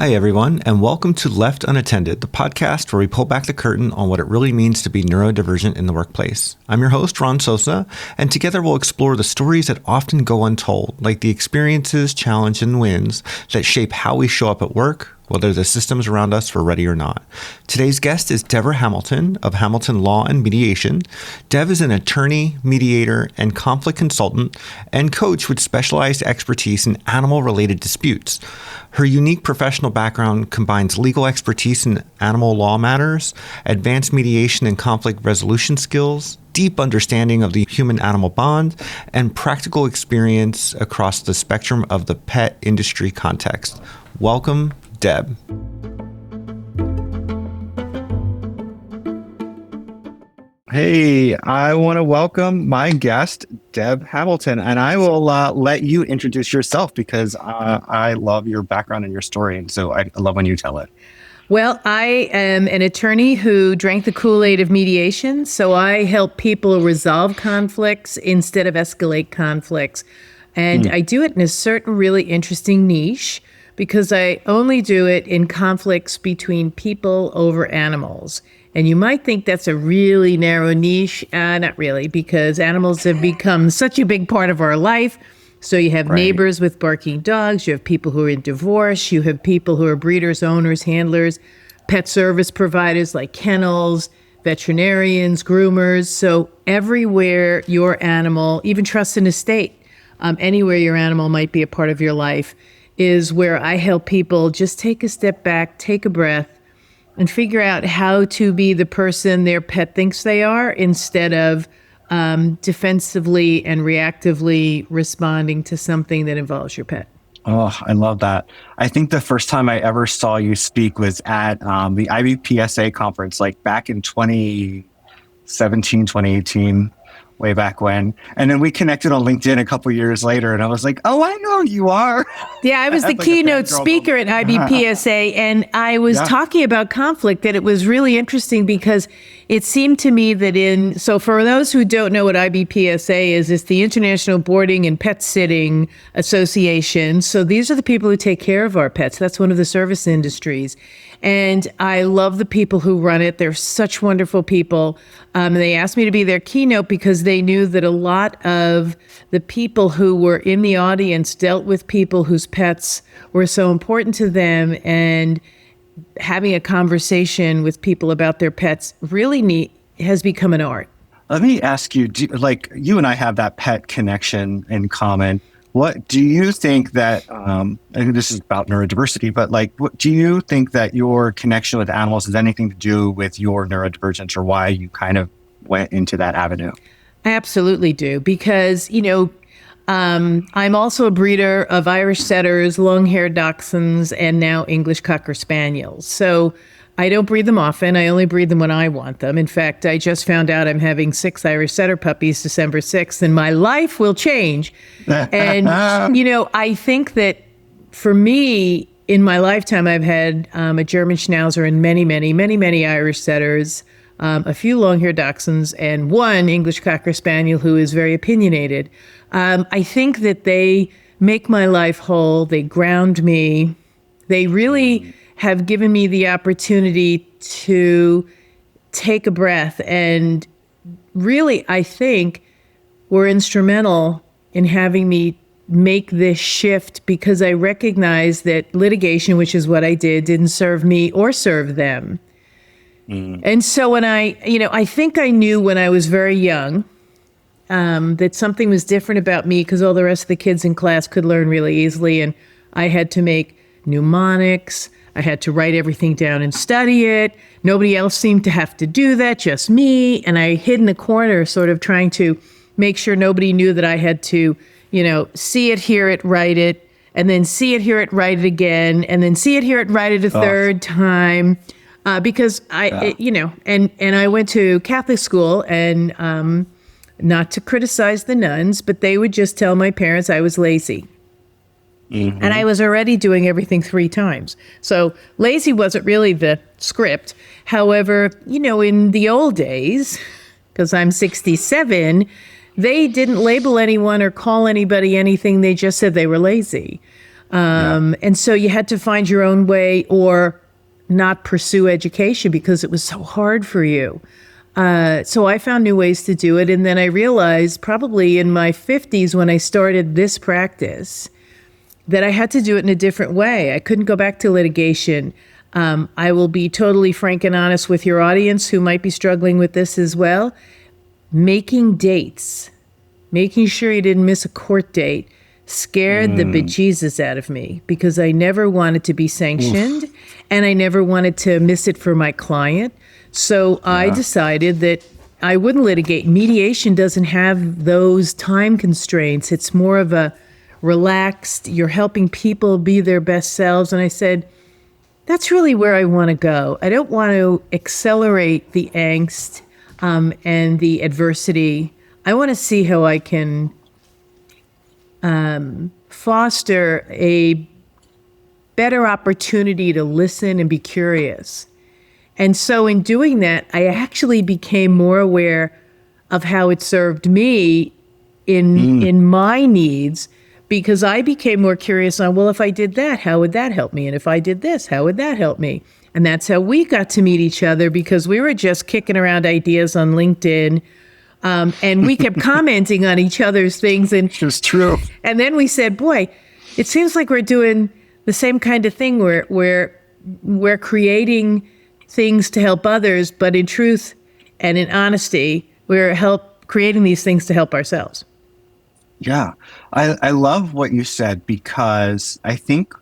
Hi, everyone, and welcome to Left Unattended, the podcast where we pull back the curtain on what it really means to be neurodivergent in the workplace. I'm your host, Ron Sosa, and together we'll explore the stories that often go untold, like the experiences, challenges, and wins that shape how we show up at work, whether the systems around us are ready or not. Today's guest is Debra Hamilton of Hamilton Law and Mediation. Dev is an attorney, mediator, and conflict consultant and coach with specialized expertise in animal-related disputes. Her unique professional background combines legal expertise in animal law matters, advanced mediation and conflict resolution skills, deep understanding of the human-animal bond, and practical experience across the spectrum of the pet industry context. Welcome, Deb. Hey, I want to welcome my guest, Deb Hamilton, and I will let you introduce yourself because I love your background and your story, and so I love when you tell it. Well, I am an attorney who drank the Kool-Aid of mediation, so I help people resolve conflicts instead of escalate conflicts, and I do it in a certain really interesting niche because I only do it in conflicts between people over animals. And you might think that's a really narrow niche. Not really, because animals have become such a big part of our life. So you have neighbors with barking dogs, you have people who are in divorce, you have people who are breeders, owners, handlers, pet service providers like kennels, veterinarians, groomers. So everywhere your animal, even trust and estate, anywhere your animal might be a part of your life, is where I help people just take a step back, take a breath, and figure out how to be the person their pet thinks they are instead of defensively and reactively responding to something that involves your pet. Oh, I love that. I think the first time I ever saw you speak was at the IBPSA conference, like back in 2017, 2018. Way back when. And then we connected on LinkedIn a couple years later, and I was like, oh, I know who you are. Yeah, I was the keynote speaker at IBPSA, and I was talking about conflict, that it was really interesting because it seemed to me that so for those who don't know what IBPSA is, it's the International Boarding and Pet Sitting Association. So these are the people who take care of our pets. That's one of the service industries. And I love the people who run it. They're such wonderful people. They asked me to be their keynote because they knew that a lot of the people who were in the audience dealt with people whose pets were so important to them, and having a conversation with people about their pets really has become an art. Let me ask you, you and I have that pet connection in common. What do you think that, and this is about neurodiversity, but what do you think that your connection with animals has anything to do with your neurodivergence, or why you kind of went into that avenue? I absolutely do, because, I'm also a breeder of Irish setters, long-haired dachshunds, and now English Cocker Spaniels. So I don't breed them often. I only breed them when I want them. In fact, I just found out I'm having 6 Irish setter puppies December 6th, and my life will change. And, I think that for me, in my lifetime, I've had a German Schnauzer and many Irish setters, a few long-haired dachshunds, and 1 English Cocker Spaniel who is very opinionated. I think that they make my life whole. They ground me. They really have given me the opportunity to take a breath, and really, I think, were instrumental in having me make this shift, because I recognize that litigation, which is what I did, didn't serve me or serve them. And so when I think I knew when I was very young that something was different about me, because all the rest of the kids in class could learn really easily, and I had to make mnemonics. I had to write everything down and study it. Nobody else seemed to have to do that, just me. And I hid in the corner, sort of trying to make sure nobody knew that I had to, see it, hear it, write it, and then see it, hear it, write it again, and then see it, hear it, write it a third time. Because and I went to Catholic school, and not to criticize the nuns, but they would just tell my parents I was lazy. Mm-hmm. And I was already doing everything 3 times. So lazy wasn't really the script. However, in the old days, because I'm 67, they didn't label anyone or call anybody anything. They just said they were lazy. And so you had to find your own way or not pursue education because it was so hard for you. So I found new ways to do it. And then I realized probably in my 50s when I started this practice that I had to do it in a different way. I couldn't go back to litigation. I will be totally frank and honest with your audience who might be struggling with this as well. Making dates, making sure you didn't miss a court date, scared the bejesus out of me because I never wanted to be sanctioned and I never wanted to miss it for my client. So I decided that I wouldn't litigate. Mediation doesn't have those time constraints. It's more of a relaxed, you're helping people be their best selves. And I said, that's really where I want to go. I don't want to accelerate the angst and the adversity. I want to see how I can foster a better opportunity to listen and be curious. And so in doing that, I actually became more aware of how it served me in my needs, because I became more curious on, well, if I did that, how would that help me? And if I did this, how would that help me? And that's how we got to meet each other, because we were just kicking around ideas on LinkedIn. And we kept commenting on each other's things. And it was true. And then we said, boy, it seems like we're doing the same kind of thing where we're creating things to help others, but in truth and in honesty, we're creating these things to help ourselves. Yeah, I love what you said, because I think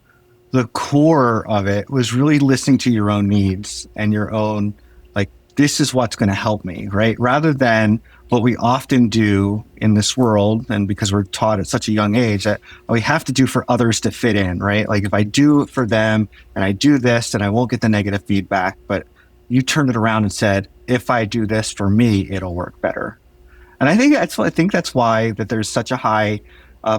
the core of it was really listening to your own needs and your own, like, this is what's going to help me, right? Rather than what we often do in this world, and because we're taught at such a young age that we have to do for others to fit in, right? Like if I do it for them and I do this, then I won't get the negative feedback. But you turned it around and said, if I do this for me, it'll work better. And I think that's why that there's such a high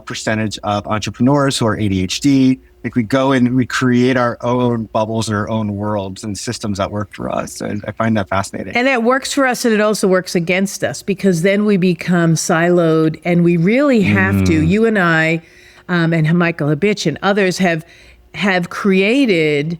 percentage of entrepreneurs who are ADHD. Like we go and we create our own bubbles and our own worlds and systems that work for us. And I find that fascinating. And that works for us, and it also works against us, because then we become siloed, and we really have to. You and I, and Michael Habich and others have created.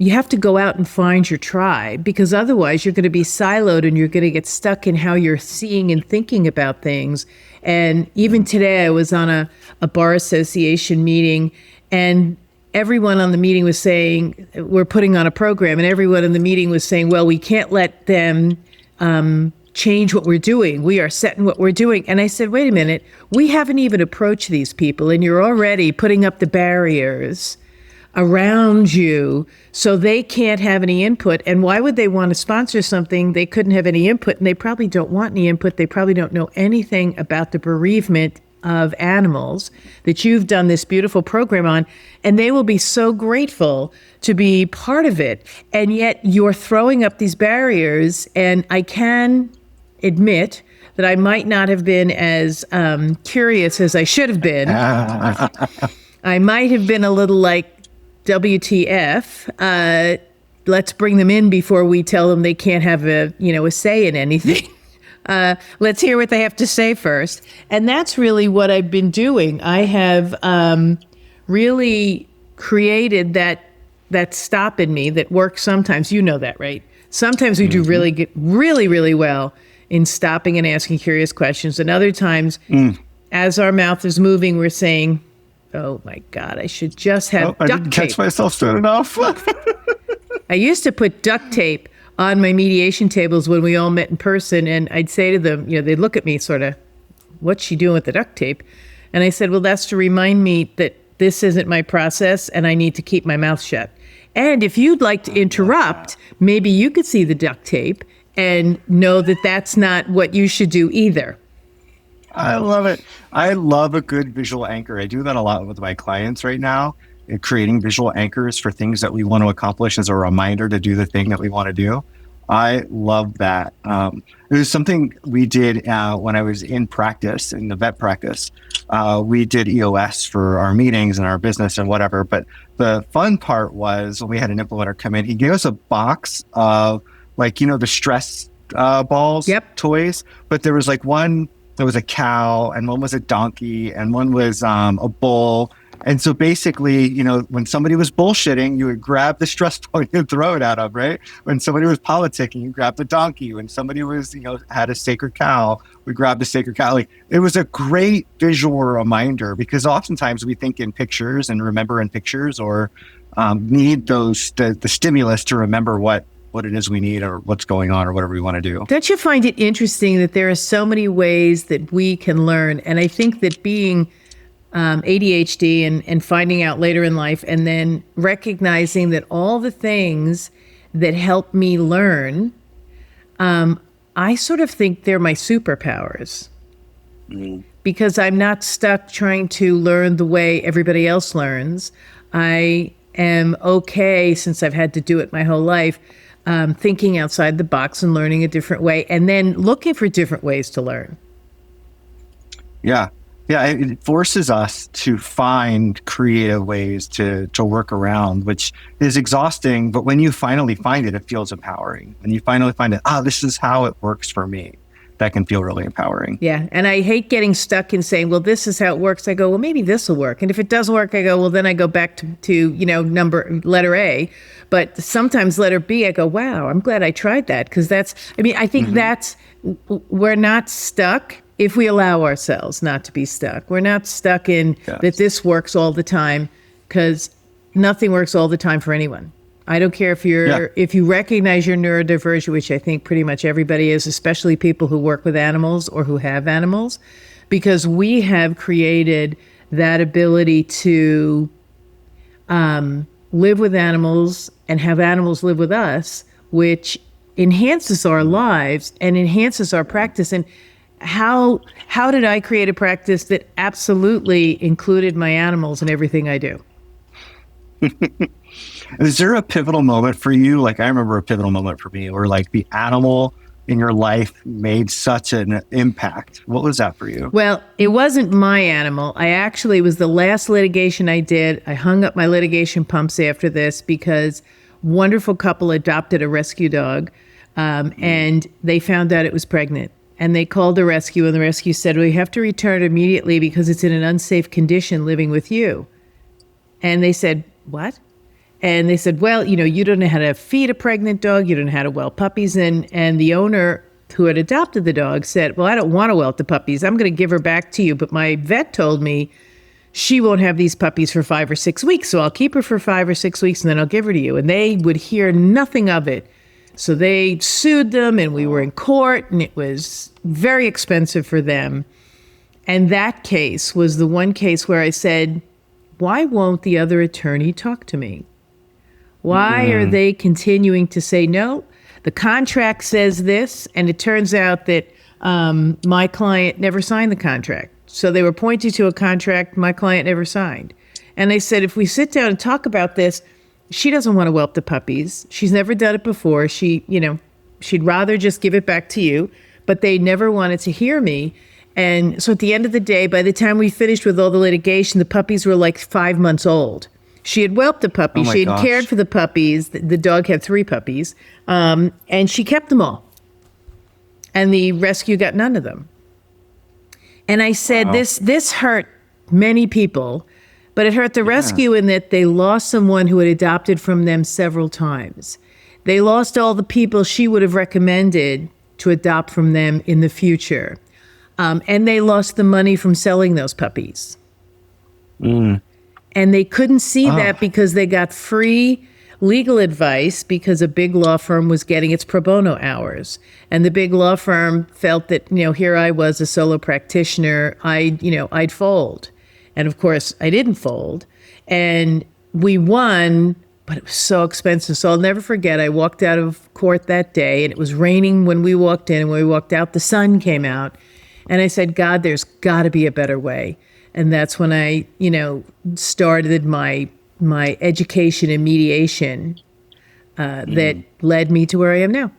You have to go out and find your tribe, because otherwise you're going to be siloed and you're going to get stuck in how you're seeing and thinking about things. And even today I was on a bar association meeting, and everyone on the meeting was saying, we're putting on a program, and everyone in the meeting was saying, well, we can't let them change what we're doing. We are set in what we're doing. And I said, wait a minute, we haven't even approached these people, and you're already putting up the barriers around you so they can't have any input. And why would they want to sponsor something they couldn't have any input? And they probably don't want any input. They probably don't know anything about the bereavement of animals that you've done this beautiful program on. And they will be so grateful to be part of it. And yet you're throwing up these barriers. And I can admit that I might not have been as curious as I should have been. I might have been a little like, WTF, let's bring them in before we tell them they can't have a say in anything. Let's hear what they have to say first. And that's really what I've been doing. I have really created that stop in me that works sometimes. You know that, right? Sometimes we do really well in stopping and asking curious questions. And other times, as our mouth is moving, we're saying, oh my God, I should just have duct tape. I didn't catch myself soon enough. I used to put duct tape on my mediation tables when we all met in person, and I'd say to them, they'd look at me sort of, what's she doing with the duct tape? And I said, well, that's to remind me that this isn't my process and I need to keep my mouth shut. And if you'd like to interrupt, maybe you could see the duct tape and know that that's not what you should do either. I love it. I love a good visual anchor. I do that a lot with my clients right now, creating visual anchors for things that we want to accomplish as a reminder to do the thing that we want to do. I love that. It was something we did when I was in practice, in the vet practice. We did EOS for our meetings and our business and whatever. But the fun part was when we had an implementer come in, he gave us a box of the stress balls, toys. But there was one. There was a cow, and one was a donkey, and one was a bull, And so basically, when somebody was bullshitting, you would grab the stress point and throw it at them, right? When somebody was politicking, you grab the donkey. When somebody was, had a sacred cow, we grabbed the sacred cow. Like, it was a great visual reminder, because oftentimes we think in pictures and remember in pictures, or need the stimulus to remember what it is we need or what's going on or whatever we want to do. Don't you find it interesting that there are so many ways that we can learn? And I think that being ADHD and finding out later in life, and then recognizing that all the things that help me learn, I sort of think they're my superpowers. Because I'm not stuck trying to learn the way everybody else learns. I am okay, since I've had to do it my whole life, thinking outside the box and learning a different way, and then looking for different ways to learn. Yeah. Yeah, it forces us to find creative ways to work around, which is exhausting. But when you finally find it, it feels empowering. When you finally find it, this is how it works for me, that can feel really empowering. Yeah, and I hate getting stuck in saying, well, this is how it works. I go, well, maybe this will work. And if it doesn't work, I go, well, then I go back to letter A. But sometimes letter B, I go, wow, I'm glad I tried that. Because I think we're not stuck if we allow ourselves not to be stuck. We're not stuck in that this works all the time, because nothing works all the time for anyone. I don't care if if you recognize you're neurodivergent, which I think pretty much everybody is, especially people who work with animals or who have animals, because we have created that ability to live with animals and have animals live with us, which enhances our lives and enhances our practice. And how did I create a practice that absolutely included my animals in everything I do? Is there a pivotal moment for you? Like, I remember a pivotal moment for me where, like, the animal in your life made such an impact. What was that for you? Well, it wasn't my animal. It was the last litigation I did. I hung up my litigation pumps after this because wonderful couple adopted a rescue dog, and they found out it was pregnant. And they called the rescue, and the rescue said, well, you have to return it immediately because it's in an unsafe condition living with you. And they said, what? And they said, well, you don't know how to feed a pregnant dog. You don't know how to whelp puppies. And the owner who had adopted the dog said, well, I don't want to whelp the puppies. I'm going to give her back to you. But my vet told me she won't have these puppies for 5 or 6 weeks. So I'll keep her for 5 or 6 weeks and then I'll give her to you. And they would hear nothing of it. So they sued them, and we were in court, and it was very expensive for them. And that case was the one case where I said, why won't the other attorney talk to me? Why are they continuing to say, no, the contract says this, and it turns out that my client never signed the contract. So they were pointing to a contract my client never signed. And they said, if we sit down and talk about this, she doesn't want to whelp the puppies. She's never done it before. She'd rather just give it back to you, but they never wanted to hear me. And so at the end of the day, by the time we finished with all the litigation, the puppies were like 5 months old. She had whelped the puppies. She had cared for the puppies. The dog had 3 puppies, and she kept them all. And the rescue got none of them. And I said, this hurt many people, but it hurt the rescue in that they lost someone who had adopted from them several times. They lost all the people she would have recommended to adopt from them in the future. And they lost the money from selling those puppies. And they couldn't see that because they got free legal advice because a big law firm was getting its pro bono hours. And the big law firm felt that, here I was, a solo practitioner, I'd fold. And of course, I didn't fold. And we won, but it was so expensive. So I'll never forget, I walked out of court that day, and it was raining when we walked in. And when we walked out, the sun came out. And I said, God, there's got to be a better way. And that's when I, started my education in mediation that led me to where I am now.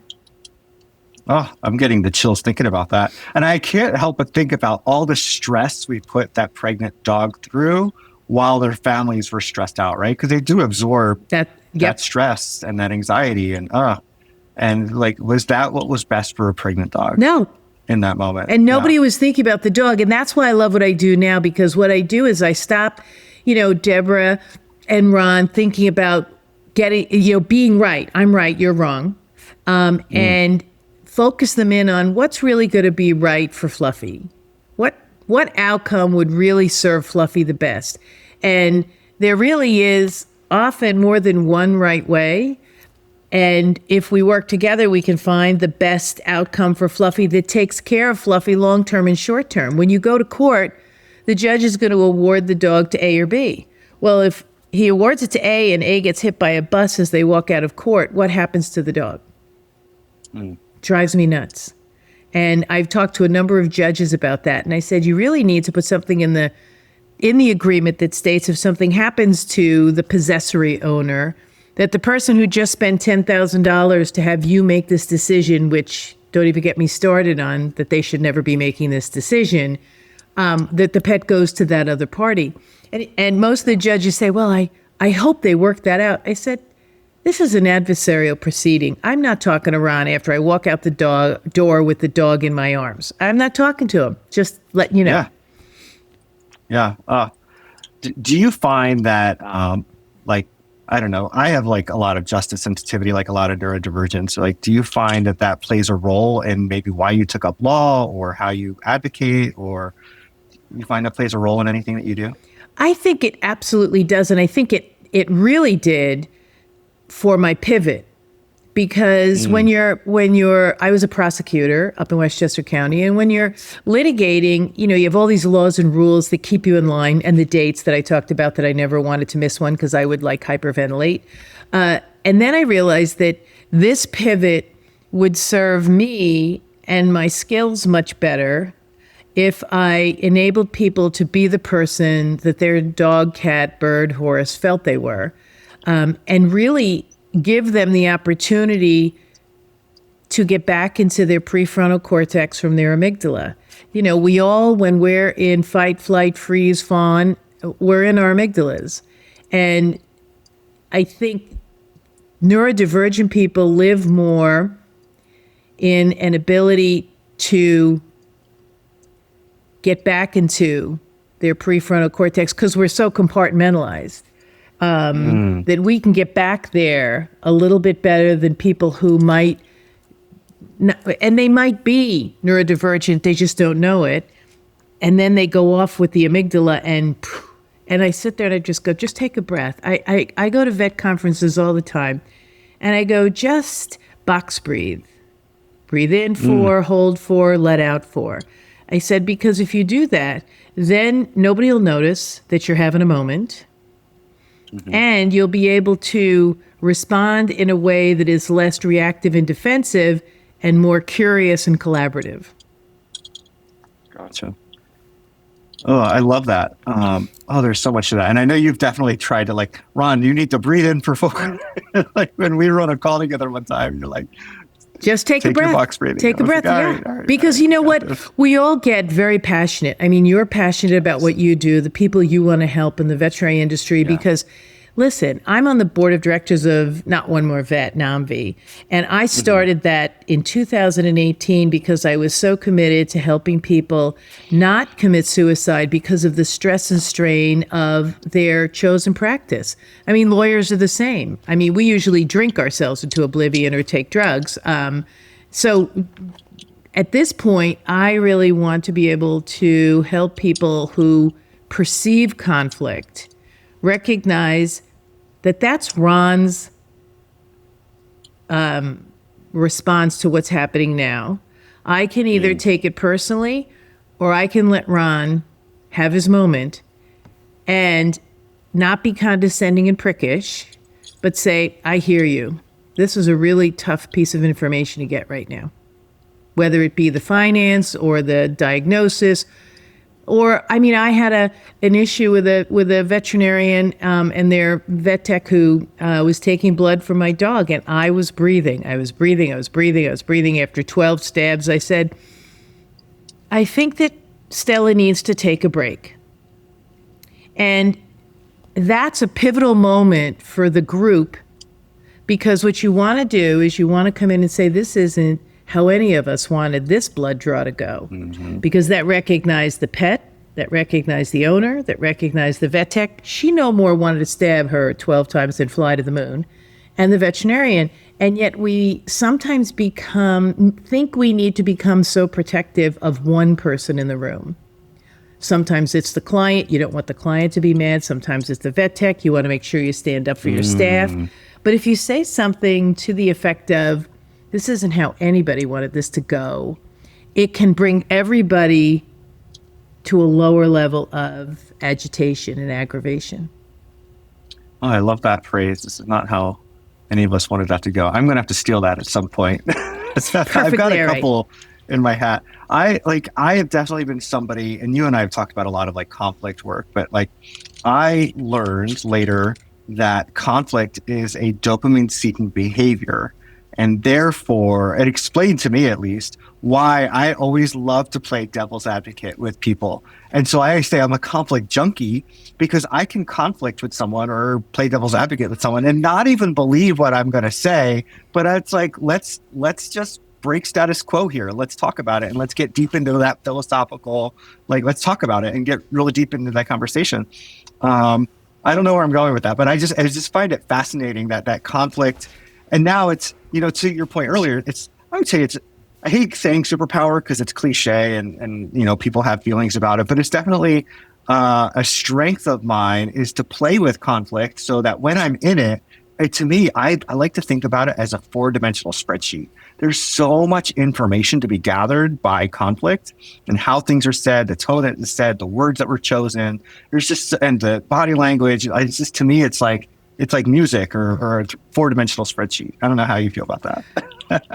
Oh, I'm getting the chills thinking about that. And I can't help but think about all the stress we put that pregnant dog through while their families were stressed out, right? Because they do absorb that stress and that anxiety. And was that what was best for a pregnant dog? No. In that moment. And nobody was thinking about the dog. And that's why I love what I do now, because what I do is I stop Debra and Ron thinking about getting, being right. I'm right, you're wrong. And focus them in on what's really going to be right for Fluffy. What outcome would really serve Fluffy the best? And there really is often more than one right way. And if we work together, we can find the best outcome for Fluffy that takes care of Fluffy long-term and short-term. When you go to court, the judge is going to award the dog to A or B. Well, if he awards it to A and A gets hit by a bus as they walk out of court, what happens to the dog? Drives me nuts. And I've talked to a number of judges about that. And I said, you really need to put something in the agreement that states if something happens to the possessory owner, that the person who just spent $10,000 to have you make this decision, which don't even get me started on that they should never be making this decision, that the pet goes to that other party. And most of the judges say, well, I hope they work that out. I said, this is an adversarial proceeding. I'm not talking to Ron after I walk out the door with the dog in my arms. I'm not talking to him. Just letting you know. Yeah. Do you find that, I don't know, I have a lot of justice sensitivity, a lot of neurodivergence. Do you find that plays a role in maybe why you took up law or how you advocate, or you find that plays a role in anything that you do? I think it absolutely does. And I think it really did for my pivot, because when I was a prosecutor up in Westchester County, and when you're litigating, you have all these laws and rules that keep you in line, and the dates that I talked about that I never wanted to miss one because I would hyperventilate. And then I realized that this pivot would serve me and my skills much better if I enabled people to be the person that their dog, cat, bird, horse felt they were. And really give them the opportunity to get back into their prefrontal cortex from their amygdala. We all, when we're in fight, flight, freeze, fawn, we're in our amygdalas. And I think neurodivergent people live more in an ability to get back into their prefrontal cortex because we're so compartmentalized. That we can get back there a little bit better than people who might not, and they might be neurodivergent, they just don't know it. And then they go off with the amygdala and I sit there and I just go, just take a breath. I go to vet conferences all the time and I go, just box breathe. Breathe in 4, hold 4, let out 4. I said, because if you do that, then nobody will notice that you're having a moment. And you'll be able to respond in a way that is less reactive and defensive and more curious and collaborative. Gotcha. Oh, I love that. There's so much of that. And I know you've definitely tried to Ron, you need to breathe in for focus. When we were on a call together one time, you're just take a breath. Box breathing. Take a breath. All right, because you know what? We all get very passionate. I mean, you're passionate about what you do, the people you want to help in the veterinary industry, because listen, I'm on the board of directors of Not One More Vet, NAMV, and I started that in 2018 because I was so committed to helping people not commit suicide because of the stress and strain of their chosen practice. I mean, lawyers are the same. I mean, we usually drink ourselves into oblivion or take drugs. So at this point, I really want to be able to help people who perceive conflict recognize that that's Ron's response to what's happening now. I can either take it personally or I can let Ron have his moment and not be condescending and prickish, but say, I hear you. This is a really tough piece of information to get right now, whether it be the finance or the diagnosis. Or, I mean, I had an issue with a veterinarian and their vet tech who was taking blood from my dog, and I was breathing. After 12 stabs, I said, I think that Stella needs to take a break. And that's a pivotal moment for the group, because what you want to do is you want to come in and say, this isn't how any of us wanted this blood draw to go, because that recognized the pet, that recognized the owner, that recognized the vet tech. She no more wanted to stab her 12 times than fly to the moon, and the veterinarian. And yet we sometimes think we need to become so protective of one person in the room. Sometimes it's the client. You don't want the client to be mad. Sometimes it's the vet tech. You want to make sure you stand up for your staff. But if you say something to the effect of, this isn't how anybody wanted this to go, it can bring everybody to a lower level of agitation and aggravation. Oh, I love that phrase. This is not how any of us wanted that to go. I'm going to have to steal that at some point. I've got a couple in my hat. I have definitely been somebody, and you and I have talked about a lot of like conflict work, but like I learned later that conflict is a dopamine seeking behavior. And therefore, it explained to me, at least, why I always love to play devil's advocate with people. And so I say I'm a conflict junkie because I can conflict with someone or play devil's advocate with someone and not even believe what I'm going to say. But it's like, let's just break status quo here. Let's talk about it. And let's get deep into that philosophical, like, let's talk about it and get really deep into that conversation. I don't know where I'm going with that, but I just find it fascinating that conflict. And now it's, to your point earlier, I would say I hate saying superpower because it's cliche and people have feelings about it, but it's definitely a strength of mine is to play with conflict so that when I'm in it, to me, I like to think about it as a 4-dimensional spreadsheet. There's so much information to be gathered by conflict and how things are said, the tone that is said, the words that were chosen. And the body language. It's just, to me, it's like music or a 4-dimensional spreadsheet. I don't know how you feel about that.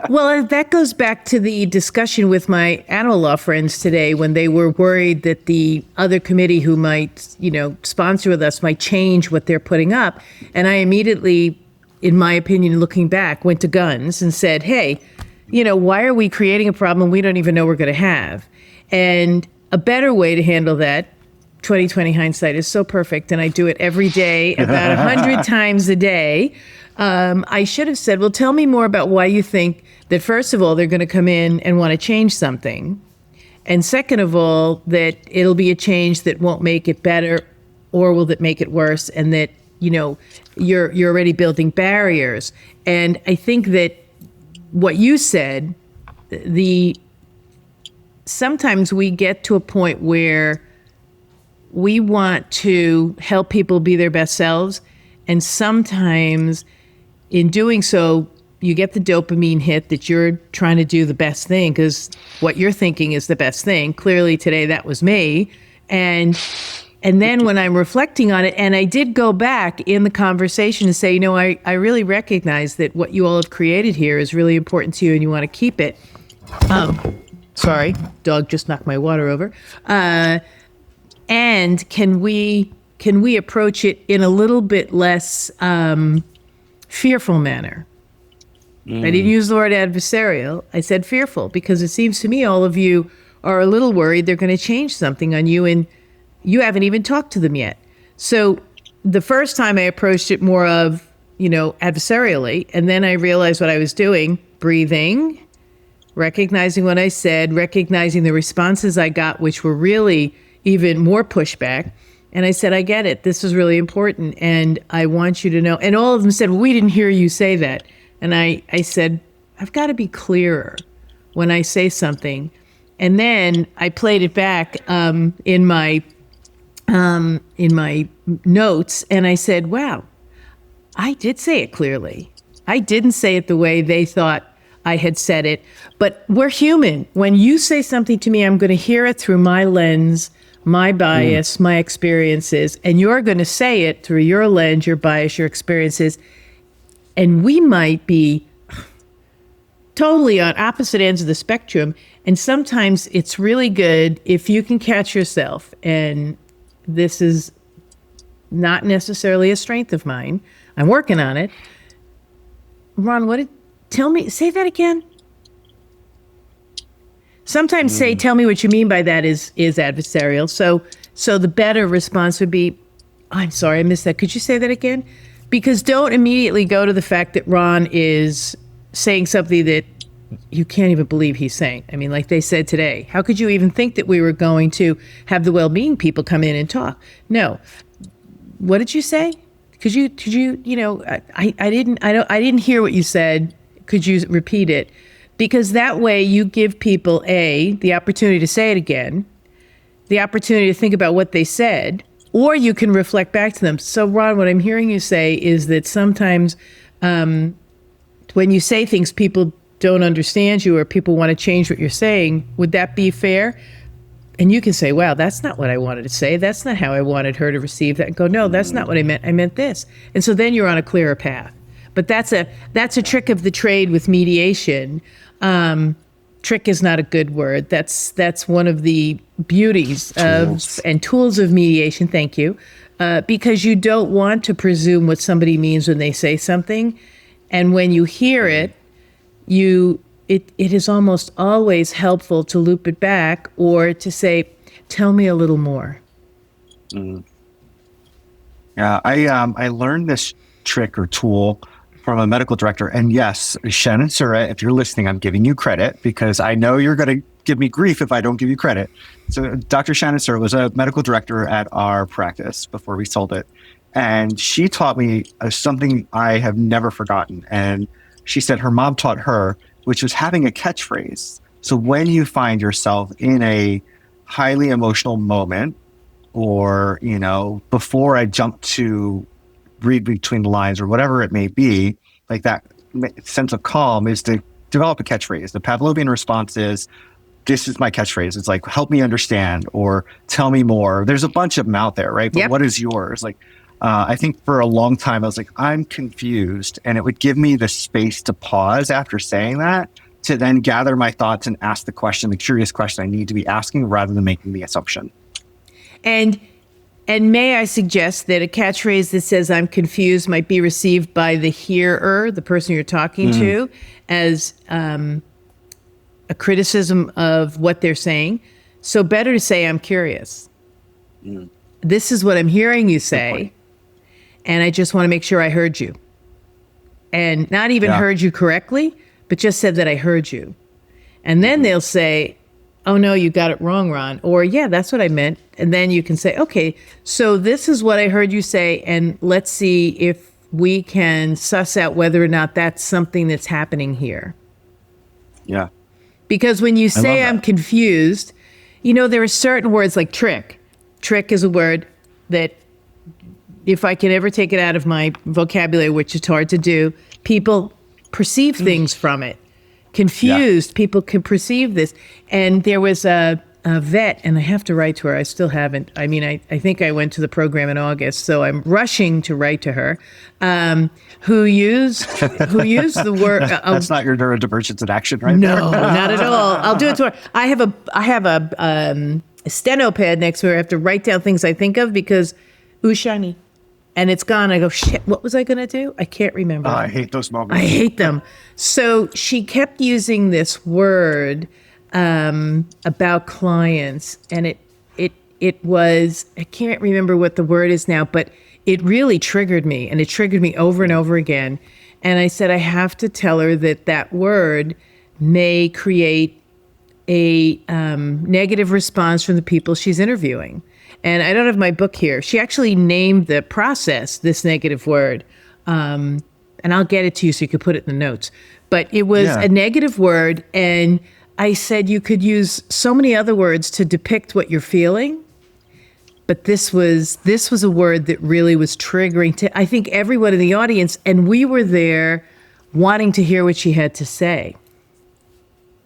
Well, that goes back to the discussion with my animal law friends today when they were worried that the other committee who might, sponsor with us might change what they're putting up. And I immediately, in my opinion, looking back, went to guns and said, hey, why are we creating a problem we don't even know we're going to have? And a better way to handle that, 2020 hindsight is so perfect, and I do it every day, about 100 times a day. I should have said, well, tell me more about why you think that, first of all, they're going to come in and want to change something. And second of all, that it'll be a change that won't make it better or will that make it worse, and that, you're already building barriers. And I think that what you said, sometimes we get to a point where we want to help people be their best selves. And sometimes in doing so, you get the dopamine hit that you're trying to do the best thing because what you're thinking is the best thing. Clearly today that was me. And then when I'm reflecting on it, and I did go back in the conversation and say, I really recognize that what you all have created here is really important to you and you want to keep it. Sorry, dog just knocked my water over. And can we approach it in a little bit less fearful manner? I didn't use the word adversarial. I said fearful because it seems to me all of you are a little worried they're going to change something on you and you haven't even talked to them yet. So the first time I approached it more of, adversarially, and then I realized what I was doing, breathing, recognizing what I said, recognizing the responses I got, which were really even more pushback. And I said, I get it. This is really important. And I want you to know. And all of them said, well, we didn't hear you say that. And I said, I've got to be clearer when I say something. And then I played it back in my notes. And I said, wow, I did say it clearly. I didn't say it the way they thought I had said it. But we're human. When you say something to me, I'm going to hear it through my lens, my bias, my experiences, and you're going to say it through your lens, your bias, your experiences. And we might be totally on opposite ends of the spectrum. And sometimes it's really good if you can catch yourself. And this is not necessarily a strength of mine. I'm working on it. Ron, say that again. Sometimes tell me what you mean by that is adversarial. So the better response would be, I'm sorry, I missed that. Could you say that again? Because don't immediately go to the fact that Ron is saying something that you can't even believe he's saying. I mean, like they said today, how could you even think that we were going to have the well-being people come in and talk? No. What did you say? Could you, I didn't hear what you said. Could you repeat it? Because that way you give people the opportunity to say it again, the opportunity to think about what they said, or you can reflect back to them. So Ron, what I'm hearing you say is that sometimes when you say things, people don't understand you or people want to change what you're saying. Would that be fair? And you can say, wow, that's not what I wanted to say. That's not how I wanted her to receive that. And go, no, that's not what I meant. I meant this. And so then you're on a clearer path. But that's a trick of the trade with mediation. Trick is not a good word. That's one of the beauties and tools of mediation. Thank you. Because you don't want to presume what somebody means when they say something. And when you hear it, it is almost always helpful to loop it back or to say, tell me a little more. Yeah, I learned this trick or tool from a medical director. And yes, Shannon Surratt, if you're listening, I'm giving you credit because I know you're going to give me grief if I don't give you credit. So Dr. Shannon Surratt was a medical director at our practice before we sold it. And she taught me something I have never forgotten. And she said her mom taught her, which was having a catchphrase. So when you find yourself in a highly emotional moment, or, before I jump to read between the lines or whatever it may be, like that sense of calm is to develop a catchphrase. The Pavlovian response is, this is my catchphrase. It's like, help me understand or tell me more. There's a bunch of them out there, right? But Yep. What is yours? Like, I think for a long time, I was like, I'm confused. And it would give me the space to pause after saying that, to then gather my thoughts and ask the question, the curious question I need to be asking rather than making the assumption. And may I suggest that a catchphrase that says I'm confused might be received by the hearer, the person you're talking to, as a criticism of what they're saying. So better to say I'm curious. This is what I'm hearing you say, and I just want to make sure I heard you. And not even heard you correctly, but just said that I heard you. And then they'll say, oh no, you got it wrong, Ron. Or yeah, that's what I meant. And then you can say, okay, so this is what I heard you say, and let's see if we can suss out whether or not that's something that's happening here. Yeah. Because when you say I'm confused, there are certain words like trick. Trick is a word that if I can ever take it out of my vocabulary, which is hard to do, people perceive things from it. Confused, people can perceive this. And there was a vet, and I have to write to her. I still haven't. I mean, I think I went to the program in August, so I'm rushing to write to her, who used the word. That's not your neurodivergence in action, right? No, not at all. I'll do it to her. I have a steno pad next to her. I have to write down things I think of because, ooh, shiny. And it's gone. I go, shit, what was I going to do? I can't remember. I hate those moments. I hate them. So she kept using this word about clients. And it was, I can't remember what the word is now, but it really triggered me. And it triggered me over and over again. And I said, I have to tell her that word may create a negative response from the people she's interviewing. And I don't have my book here. She actually named the process this negative word. And I'll get it to you so you could put it in the notes. But it was a negative word. And I said you could use so many other words to depict what you're feeling. But this was a word that really was triggering to, I think, everyone in the audience. And we were there wanting to hear what she had to say.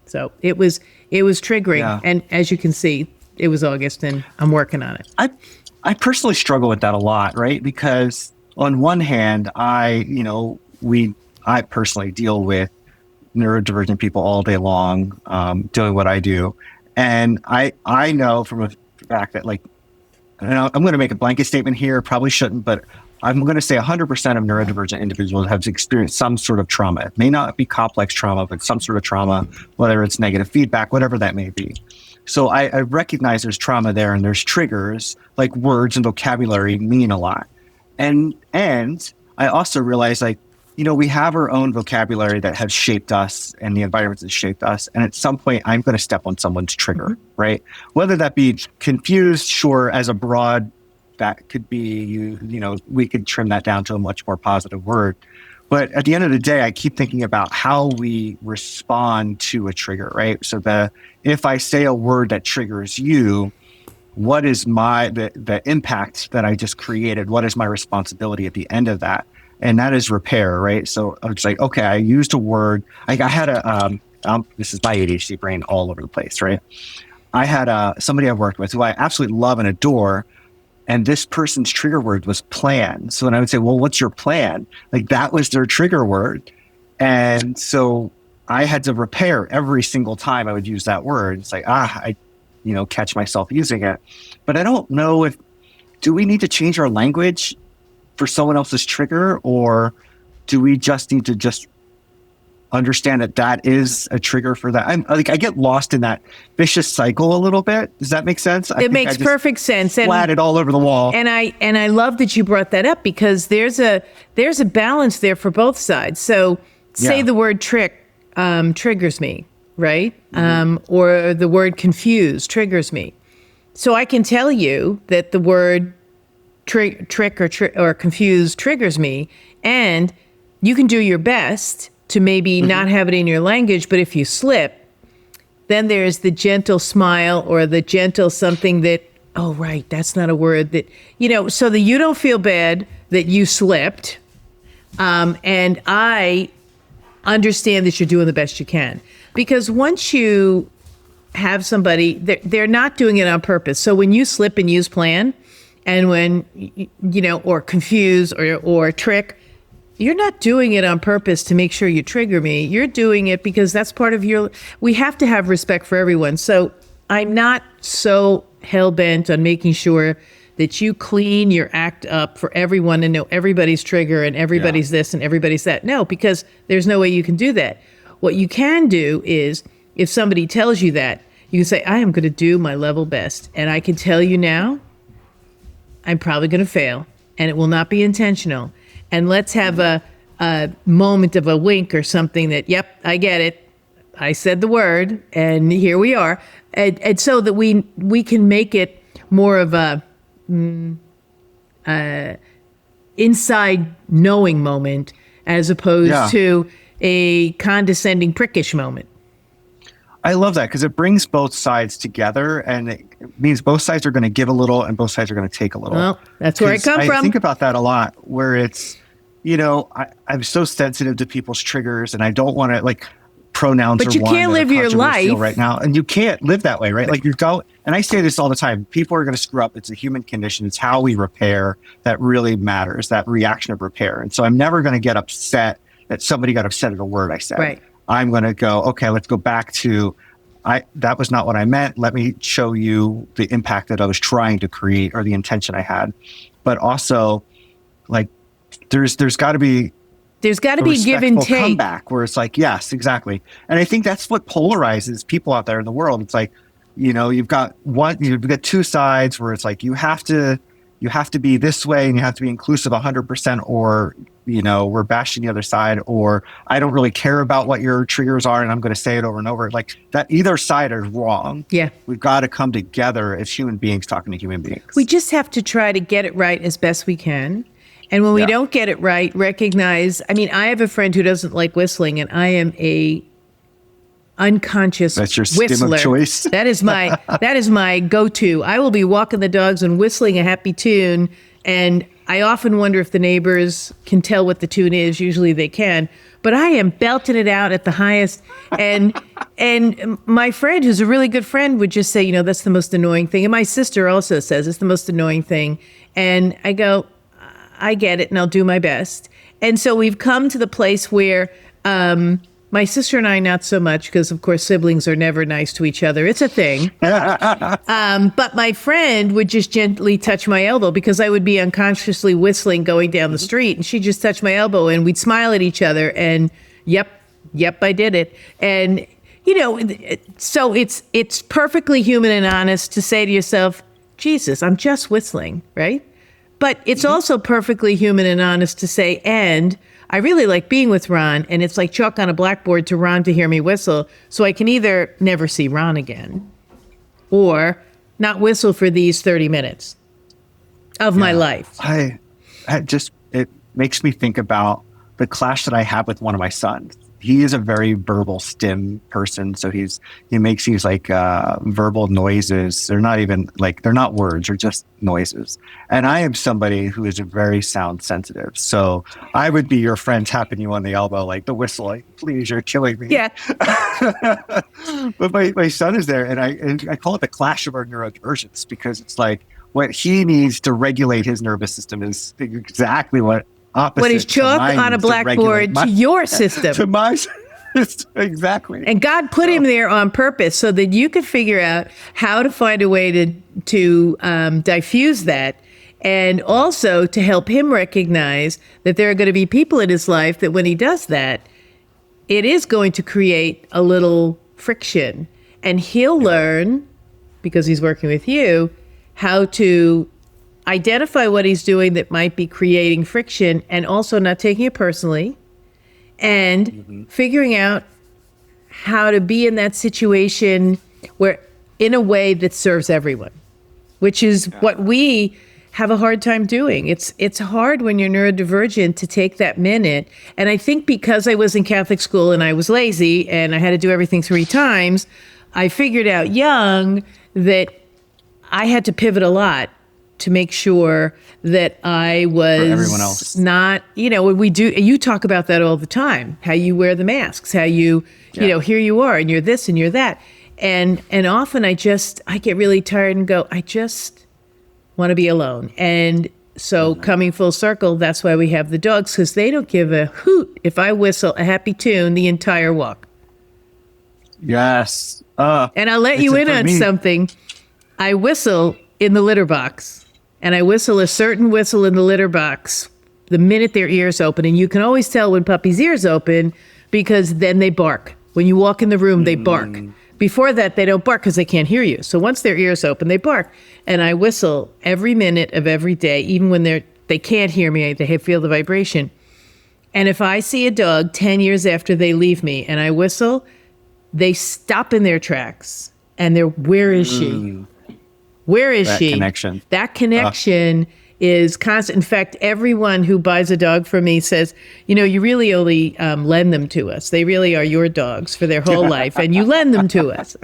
So it was triggering. Yeah. And as you can see, it was August and I'm working on it. I personally struggle with that a lot, right? Because on one hand, I personally deal with neurodivergent people all day long, doing what I do. And I know from a fact that I'm going to make a blanket statement here, probably shouldn't, but I'm going to say 100% of neurodivergent individuals have experienced some sort of trauma. It may not be complex trauma, but some sort of trauma, whether it's negative feedback, whatever that may be. So I recognize there's trauma there and there's triggers, like words and vocabulary mean a lot. And I also realize we have our own vocabulary that has shaped us and the environment that shaped us. And at some point, I'm going to step on someone's trigger, right? Whether that be confused, sure, as a broad, that could be, we could trim that down to a much more positive word. But at the end of the day, I keep thinking about how we respond to a trigger, right? So if I say a word that triggers you, what is the impact that I just created? What is my responsibility at the end of that? And that is repair, right? So I was like, okay, I used a word. I had this is my ADHD brain all over the place, right? I had somebody I worked with who I absolutely love and adore. And this person's trigger word was plan. So then I would say, well, what's your plan? Like that was their trigger word. And so I had to repair every single time I would use that word. It's like, I catch myself using it. But I don't know do we need to change our language for someone else's trigger, or do we just need to understand that is a trigger for that? I get lost in that vicious cycle a little bit. Does that make sense? It makes perfect sense. Flat it all over the wall. And I love that you brought that up, because there's a balance there for both sides. So say the word trick triggers me, right? Or the word confused triggers me. So I can tell you that the word trick or confuse triggers me, and you can do your best to maybe not have it in your language, but if you slip, then there's the gentle smile or the gentle something that, oh, right, that's not a word that, so that you don't feel bad that you slipped. And I understand that you're doing the best you can. Because once you have somebody, they're not doing it on purpose. So when you slip and use plan, and when, or confuse or trick, you're not doing it on purpose to make sure you trigger me. You're doing it because that's part of we have to have respect for everyone. So I'm not so hell-bent on making sure that you clean your act up for everyone and know everybody's trigger and everybody's this and everybody's that. No, because there's no way you can do that. What you can do is, if somebody tells you that, you can say, I am going to do my level best. And I can tell you now, I'm probably going to fail, and it will not be intentional. And let's have a moment of a wink or something that, yep, I get it. I said the word, and here we are. And so that we can make it more of a inside knowing moment, as opposed to a condescending prickish moment. I love that, because it brings both sides together, and it means both sides are going to give a little and both sides are going to take a little. Well, that's where I come from. I think about that a lot, where it's, I'm so sensitive to people's triggers, and I don't want to, pronouns but you can't live your life right now, and you can't live that way, right? Like you go, and I say this all the time, people are going to screw up. It's a human condition. It's how we repair that really matters, that reaction of repair. And so I'm never going to get upset that somebody got upset at a word I said. Right. I'm going to go, okay, let's go back to, that was not what I meant. Let me show you the impact that I was trying to create, or the intention I had. But also, there's got to be give and take. Comeback where it's like, yes, exactly. And I think that's what polarizes people out there in the world. It's like, you've got two sides where it's like, you have to be this way, and you have to be inclusive 100%, or, we're bashing the other side, or I don't really care about what your triggers are, and I'm going to say it over and over. Like that, either side is wrong. Yeah. We've got to come together as human beings talking to human beings. We just have to try to get it right as best we can. And when we don't get it right, recognize, I have a friend who doesn't like whistling, and I am a unconscious That's your whistler. stim of choice. That is my go-to. I will be walking the dogs and whistling a happy tune, and I often wonder if the neighbors can tell what the tune is. Usually they can, but I am belting it out at the highest. And my friend, who's a really good friend, would just say, that's the most annoying thing. And my sister also says it's the most annoying thing. And I go, I get it, and I'll do my best. And so we've come to the place where my sister and I, not so much, because, of course, siblings are never nice to each other. It's a thing. But my friend would just gently touch my elbow, because I would be unconsciously whistling going down the street, and she'd just touch my elbow, and we'd smile at each other, and yep, I did it. And, so it's perfectly human and honest to say to yourself, Jesus, I'm just whistling, right? But it's also perfectly human and honest to say, and I really like being with Ron, and it's like chalk on a blackboard to Ron to hear me whistle. So I can either never see Ron again or not whistle for these 30 minutes of my life. It makes me think about the clash that I have with one of my sons. He is a very verbal STEM person. So he makes these like verbal noises. They're not even like, they're not words, they're just noises. And I am somebody who is very sound sensitive. So I would be your friend tapping you on the elbow, like the whistle, like, please, you're killing me. Yeah. But my son is there, and I call it the clash of our neurodivergence, because it's like what he needs to regulate his nervous system is exactly what is chalk on a blackboard to your system. To my system, exactly. And God put him there on purpose so that you could figure out how to find a way to diffuse that, and also to help him recognize that there are going to be people in his life that when he does that, it is going to create a little friction. And he'll learn, because he's working with you, how to identify what he's doing that might be creating friction, and also not taking it personally, and figuring out how to be in that situation where in a way that serves everyone, which is what we have a hard time doing. It's hard when you're neurodivergent to take that minute. And I think because I was in Catholic school and I was lazy and I had to do everything 3 times, I figured out young that I had to pivot a lot to make sure that I was for everyone else. Not, you talk about that all the time, how you wear the masks, how you here you are and you're this and you're that. And often I get really tired and go, I just want to be alone. And so coming full circle, that's why we have the dogs, because they don't give a hoot if I whistle a happy tune the entire walk. Yes. And I'll let you in on something. I whistle in the litter box, and I whistle a certain whistle in the litter box the minute their ears open. And you can always tell when puppy's ears open, because then they bark. When you walk in the room, they bark. Before that, they don't bark because they can't hear you. So once their ears open, they bark. And I whistle every minute of every day, even when they can't hear me, they feel the vibration. And if I see a dog 10 years after they leave me and I whistle, they stop in their tracks and they're, where is she? Where is she? Connection. That connection is constant. In fact, everyone who buys a dog from me says, you really only lend them to us. They really are your dogs for their whole life, and you lend them to us.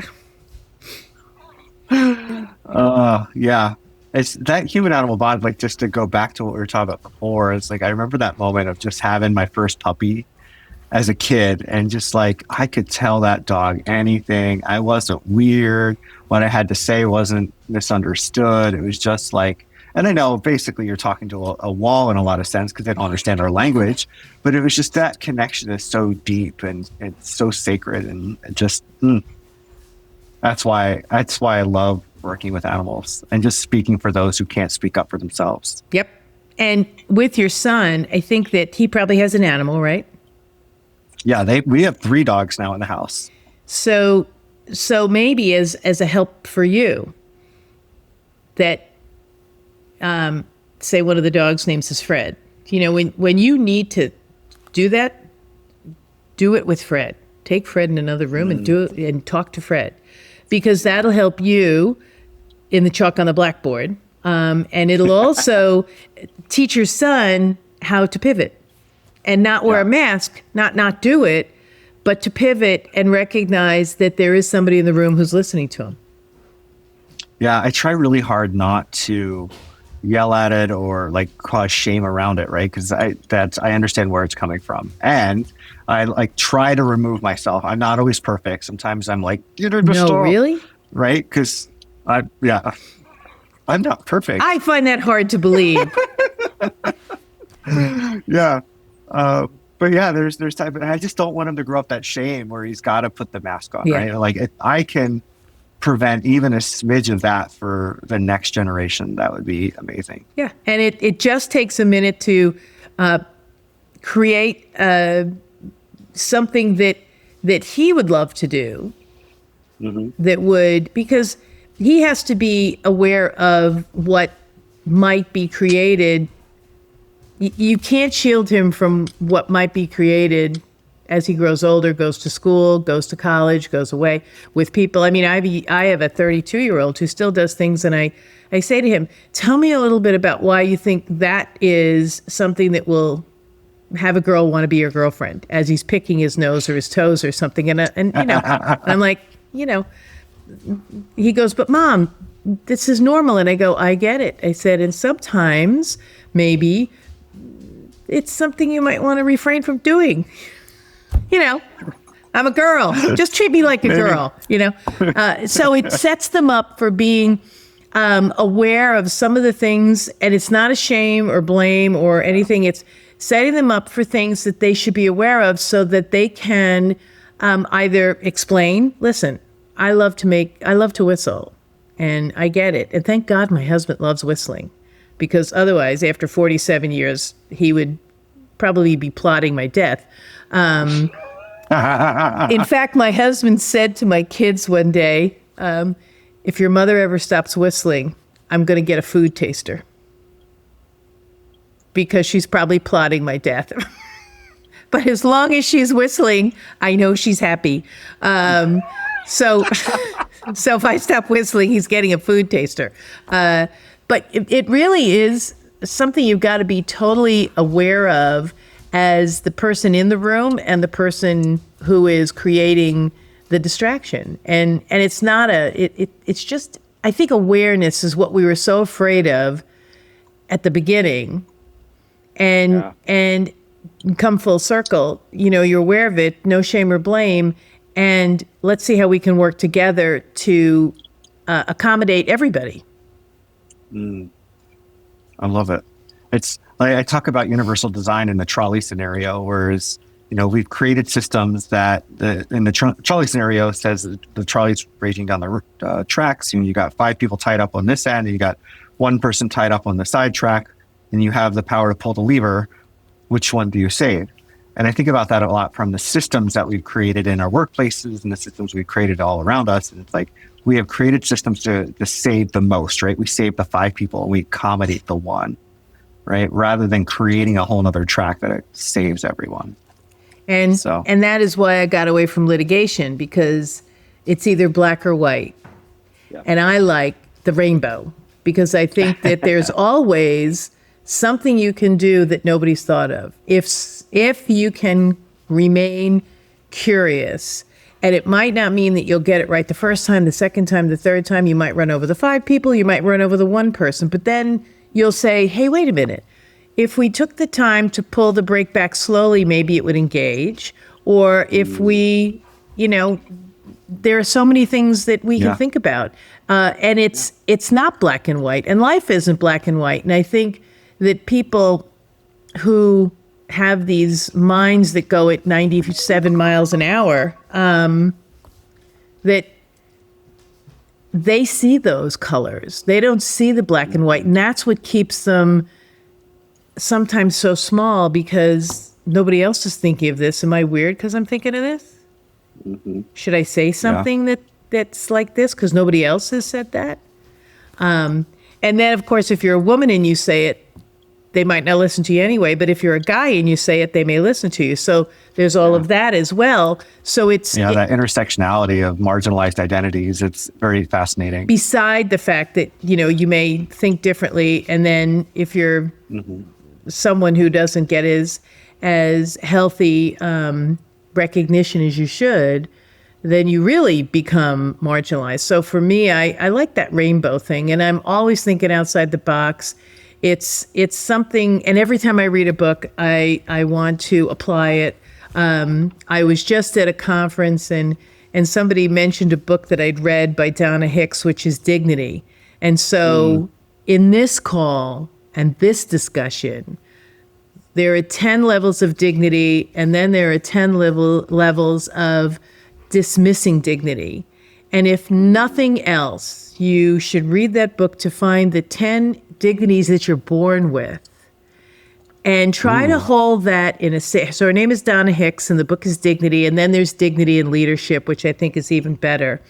Yeah. It's that human animal bond, like, just to go back to what we were talking about before, it's like, I remember that moment of just having my first puppy as a kid, and just like, I could tell that dog anything. I wasn't weird. What I had to say wasn't misunderstood. It was just like, and I know basically you're talking to a wall in a lot of sense because they don't understand our language, but it was just that connection is so deep and it's so sacred, and just that's why I love working with animals and just speaking for those who can't speak up for themselves. Yep. And with your son, I think that he probably has an animal, right? Yeah, we have 3 dogs now in the house. So maybe as a help for you, that say one of the dogs' names is Fred. When you need to do that, do it with Fred. Take Fred in another room and do it and talk to Fred, because that'll help you in the chalk on the blackboard, and it'll also teach your son how to pivot and not wear a mask, not do it, but to pivot and recognize that there is somebody in the room who's listening to him. Yeah, I try really hard not to yell at it or like cause shame around it, right? Because I understand where it's coming from, and I like try to remove myself. I'm not always perfect. Sometimes I'm like, no, really, right? Because I'm not perfect. I find that hard to believe. Yeah. But yeah, there's time, but I just don't want him to grow up that shame where he's got to put the mask on, right? Like, if I can prevent even a smidge of that for the next generation, that would be amazing. Yeah. And it just takes a minute to create something that he would love to do, that would, because he has to be aware of what might be created you can't shield him from what might be created as he grows older, goes to school, goes to college, goes away with people. I mean, I have a 32-year-old who still does things, and I say to him, tell me a little bit about why you think that is something that will have a girl want to be your girlfriend, as he's picking his nose or his toes or something. And I'm like, he goes, but Mom, this is normal. And I go, I get it. I said, and sometimes maybe it's something you might want to refrain from doing. I'm a girl. Just treat me like a girl, So it sets them up for being aware of some of the things, and it's not a shame or blame or anything. It's setting them up for things that they should be aware of so that they can either explain, listen, I love to whistle, and I get it. And thank God my husband loves whistling, because otherwise, after 47 years, he would probably be plotting my death. In fact, my husband said to my kids one day, if your mother ever stops whistling, I'm going to get a food taster, because she's probably plotting my death. But as long as she's whistling, I know she's happy. So if I stop whistling, he's getting a food taster. But it really is something you've got to be totally aware of as the person in the room and the person who is creating the distraction. And it's not it's just, I think awareness is what we were so afraid of at the beginning. And come full circle, you're aware of it, no shame or blame. And let's see how we can work together to accommodate everybody. I love it. It's I talk about universal design in the trolley scenario, whereas we've created systems that in the trolley scenario says that the trolley's raging down the tracks. You got 5 people tied up on this end, and you got 1 person tied up on the side track, and you have the power to pull the lever. Which one do you save? And I think about that a lot from the systems that we've created in our workplaces and the systems we've created all around us. And it's like, we have created systems to save the most, right? We save the 5 people and we accommodate the 1, right? Rather than creating a whole nother track that it saves everyone. And that is why I got away from litigation, because it's either black or white. Yeah. And I like the rainbow, because I think that there's always something you can do that nobody's thought of. If you can remain curious, and it might not mean that you'll get it right the first time, the second time, the third time. You might run over the 5 people, you might run over the 1 person, but then you'll say, hey, wait a minute. If we took the time to pull the brake back slowly, maybe it would engage. Or if we, there are so many things that we can think about. And it's not black and white, and life isn't black and white. And I think that people who have these minds that go at 97 miles an hour, that they see those colors. They don't see the black and white. And that's what keeps them sometimes so small, because nobody else is thinking of this. Am I weird because I'm thinking of this? Mm-hmm. Should I say something that's like this because nobody else has said that? And then, of course, if you're a woman and you say it, they might not listen to you anyway. But if you're a guy and you say it, they may listen to you. So there's all of that as well. So it's that intersectionality of marginalized identities. It's very fascinating. Beside the fact that you may think differently, and then if you're someone who doesn't get as healthy recognition as you should, then you really become marginalized. So for me, I like that rainbow thing, and I'm always thinking outside the box. It's something, and every time I read a book, I want to apply it. I was just at a conference, and somebody mentioned a book that I'd read by Donna Hicks, which is Dignity. And so in this call and this discussion, there are 10 levels of dignity, and then there are 10 levels of dismissing dignity. And if nothing else, you should read that book to find the 10 dignities that you're born with, and try to hold that in a safe. So her name is Donna Hicks, and the book is Dignity, and then there's Dignity in Leadership, which I think is even better.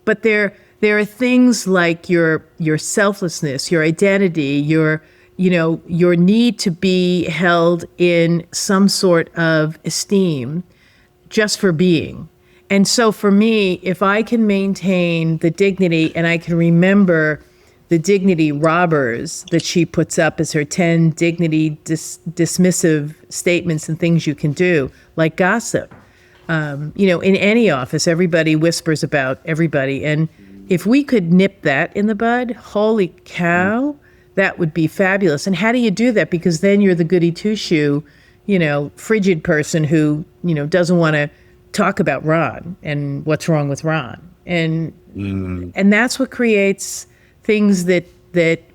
But there are things like your selflessness, your identity, your your need to be held in some sort of esteem just for being. And so for me, if I can maintain the dignity and I can remember the dignity robbers that she puts up as her 10 dignity dismissive statements and things you can do, like gossip. In any office, everybody whispers about everybody. And if we could nip that in the bud, holy cow, that would be fabulous. And how do you do that? Because then you're the goody two-shoe, frigid person who, doesn't want to talk about Ron and what's wrong with Ron. And that's what creates things that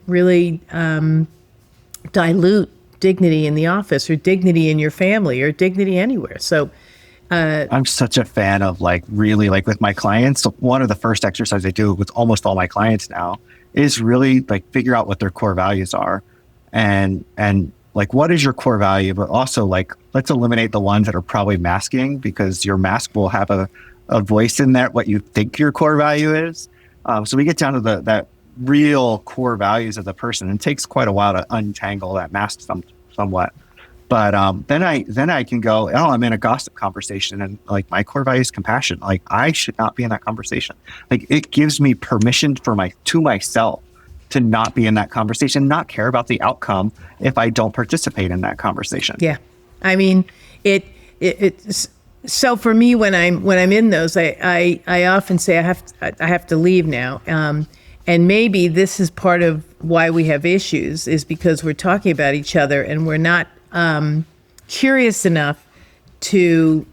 really dilute dignity in the office or dignity in your family or dignity anywhere. So I'm such a fan of really with my clients. One of the first exercises I do with almost all my clients now is really figure out what their core values are and what is your core value, but also let's eliminate the ones that are probably masking, because your mask will have a voice in there, what you think your core value is. So we get down to that real core values of the person. And it takes quite a while to untangle that mask somewhat. But then I can go, I'm in a gossip conversation and my core value is compassion. I should not be in that conversation. It gives me permission to myself to not be in that conversation, not care about the outcome if I don't participate in that conversation. Yeah. I mean, it's so for me when I'm in those, I often say I have to leave now. And maybe this is part of why we have issues, is because we're talking about each other and we're not curious enough to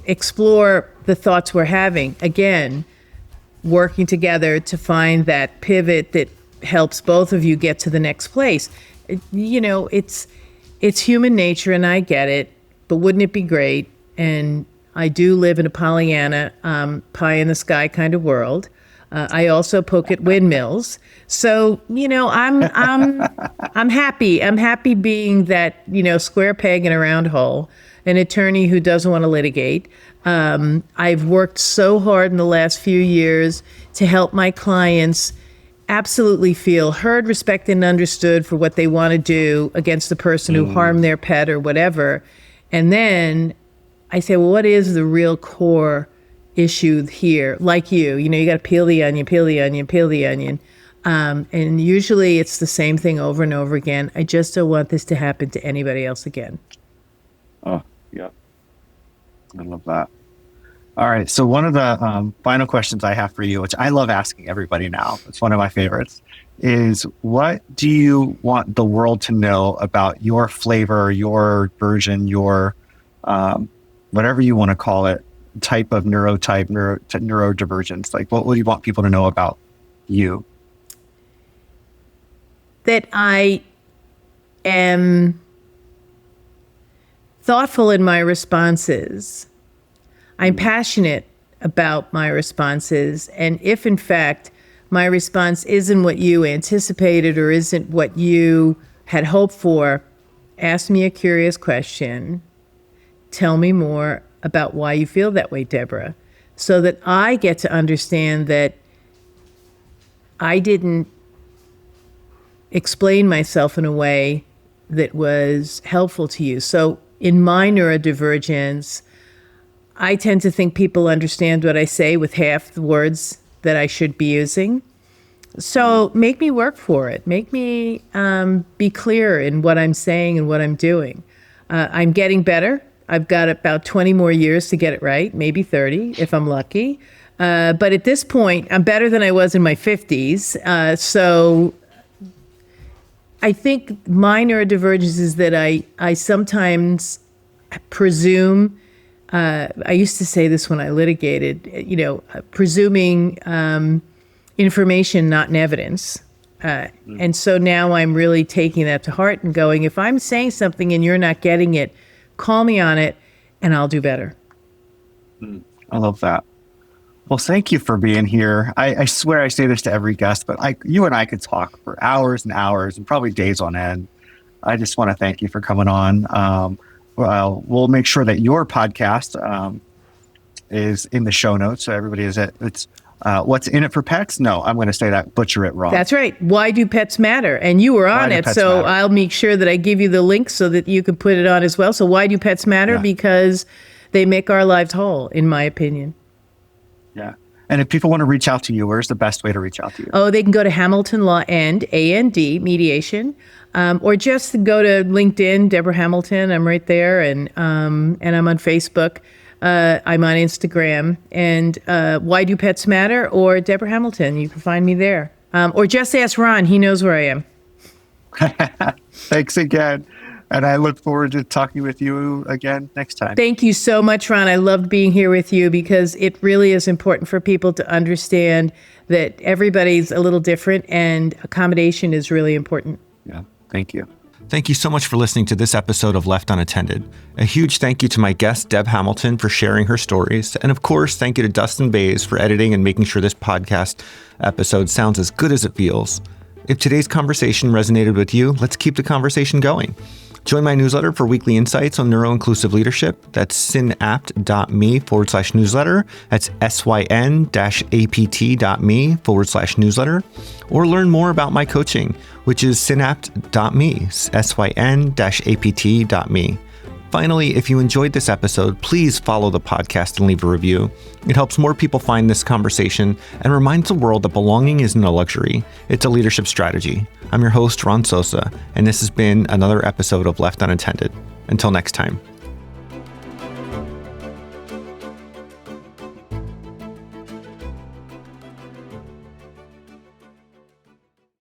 explore the thoughts we're having. Again, working together to find that pivot that helps both of you get to the next place. It's human nature, and I get it, but wouldn't it be great? And I do live in a Pollyanna, pie in the sky kind of world. I also poke at windmills. So, I'm happy. I'm happy being that, square peg in a round hole, an attorney who doesn't want to litigate. I've worked so hard in the last few years to help my clients absolutely feel heard, respected, and understood for what they want to do against the person who harmed their pet or whatever. And then I say, well, what is the real core issue here? Like you got to peel the onion, peel the onion, peel the onion. And usually it's the same thing over and over again. I just don't want this to happen to anybody else again. Oh, yeah. I love that. All right. So one of the final questions I have for you, which I love asking everybody now, it's one of my favorites, is what do you want the world to know about your flavor, your version, your whatever you want to call it, type of neurodivergence? What would you want people to know about you? That I am thoughtful in my responses. I'm passionate about my responses. And if in fact my response isn't what you anticipated or isn't what you had hoped for, ask me a curious question. Tell me more about why you feel that way, Debra, so that I get to understand that I didn't explain myself in a way that was helpful to you. So in my neurodivergence, I tend to think people understand what I say with half the words that I should be using. So make me work for it. Make me be clear in what I'm saying and what I'm doing. I'm getting better. I've got about 20 more years to get it right, maybe 30 if I'm lucky. But at this point, I'm better than I was in my 50s. So I think my neurodivergence is that I sometimes presume, I used to say this when I litigated, presuming information, not in evidence. And so now I'm really taking that to heart and going, if I'm saying something and you're not getting it, call me on it and I'll do better. I love that. Well, thank you for being here. I swear I say this to every guest, but you and I could talk for hours and hours and probably days on end. I just want to thank you for coming on. We'll make sure that your podcast is in the show notes. So everybody it's What's in it for pets? No, I'm going to say that, butcher it wrong. That's right. Why do pets matter? And you were on it, so matter? I'll make sure that I give you the link so that you can put it on as well. So why do pets matter? Yeah. Because they make our lives whole, in my opinion. Yeah. And if people want to reach out to you, where's the best way to reach out to you? Oh, they can go to Hamilton Law and A&D Mediation, or just go to LinkedIn, Debra Hamilton. I'm right there, and I'm on Facebook. I'm on Instagram, and Why Do Pets Matter? Or Debra Hamilton. You can find me there, or just ask Ron. He knows where I am. Thanks again. And I look forward to talking with you again next time. Thank you so much, Ron. I loved being here with you because it really is important for people to understand that everybody's a little different and accommodation is really important. Yeah, thank you. Thank you so much for listening to this episode of Left Unattended. A huge thank you to my guest, Deb Hamilton, for sharing her stories. And of course, thank you to Dustin Bays for editing and making sure this podcast episode sounds as good as it feels. If today's conversation resonated with you, let's keep the conversation going. Join my newsletter for weekly insights on neuroinclusive leadership. That's synapt.me/newsletter. That's syn-apt.me/newsletter. Or learn more about my coaching, which is synapt.me, syn-apt.me. Finally, if you enjoyed this episode, please follow the podcast and leave a review. It helps more people find this conversation and reminds the world that belonging isn't a luxury, it's a leadership strategy. I'm your host, Ron Sosa, and this has been another episode of Left Unattended. Until next time.